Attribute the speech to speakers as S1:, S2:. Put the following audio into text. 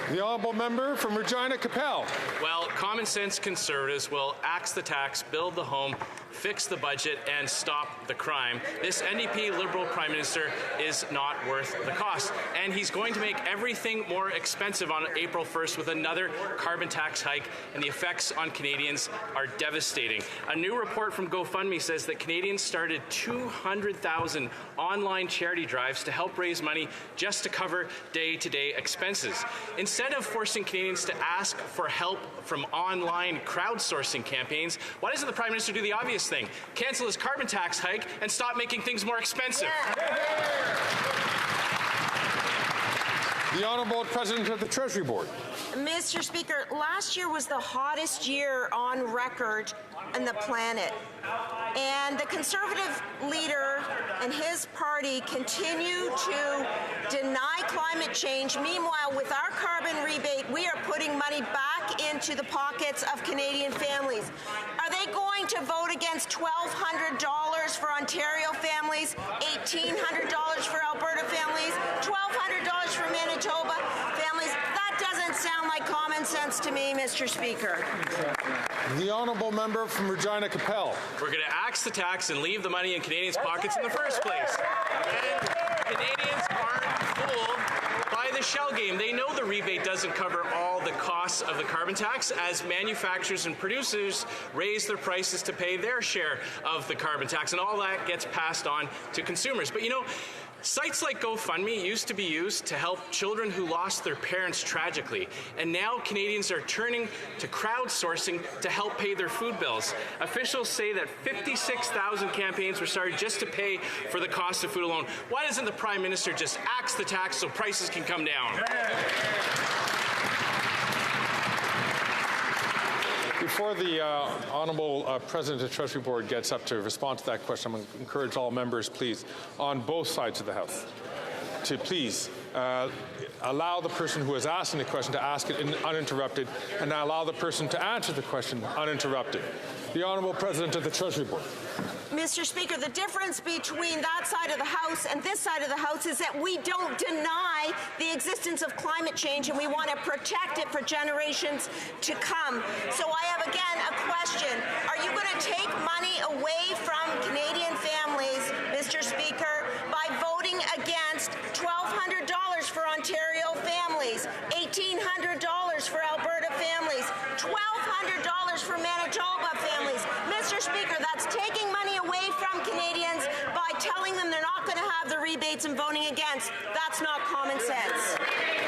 S1: The honourable member from Regina Capel.
S2: Well, common sense Conservatives will axe the tax, build the home, fix the budget, and stop the crime. This NDP Liberal Prime Minister is not worth the cost, and he's going to make everything more expensive on April 1st with another carbon tax hike, and the effects on Canadians are devastating. A new report from GoFundMe says that Canadians started 200,000 online charity drives to help raise money just to cover day-to-day expenses. Instead of forcing Canadians to ask for help from online crowdsourcing campaigns, why doesn't the Prime Minister do the obvious thing? Cancel his carbon tax hike and stop making things more expensive.
S1: The Honourable President of the Treasury Board.
S3: Mr. Speaker, last year was the hottest year on record on the planet. And the Conservative leader and his party continue to deny climate change. Meanwhile, with our carbon rebate, we are putting money back into the pockets of Canadian families. Are they going to vote against $1,200 for Ontario families, $1,800 for Alberta families, $1,200 for Manitoba families? That doesn't sound like common sense to me, Mr. Speaker.
S1: The honourable member from Regina Capel.
S2: We're going to axe the tax and leave the money in Canadians' pockets in the first place. And Canadians aren't fooled by the shell game. They know the rebate doesn't cover all the costs of the carbon tax as manufacturers and producers raise their prices to pay their share of the carbon tax, and all that gets passed on to consumers. But you know, sites like GoFundMe used to be used to help children who lost their parents tragically, and now Canadians are turning to crowdsourcing to help pay their food bills. Officials say that 56,000 campaigns were started just to pay for the cost of food alone. Why doesn't the Prime Minister just axe the tax so prices can come down?
S1: Before the Honourable President of the Treasury Board gets up to respond to that question, I'm going to encourage all members, please, on both sides of the House, to please allow the person who is asking the question to ask it uninterrupted, and allow the person to answer the question uninterrupted. The Honourable President of the Treasury Board.
S3: Mr. Speaker, the difference between that side of the House and this side of the House is that we don't deny the existence of climate change, and we want to protect it for generations to come. So I have, again, a question. Are you going to take money away from Canadian families, Mr. Speaker, by voting against $1,200 for Ontario families, $1,800 for Alberta families, $1,200 for Manitoba families? Mr. Speaker, that's taking money away from Canadians by telling them they're not going to have the rebates and voting against. That's not common sense.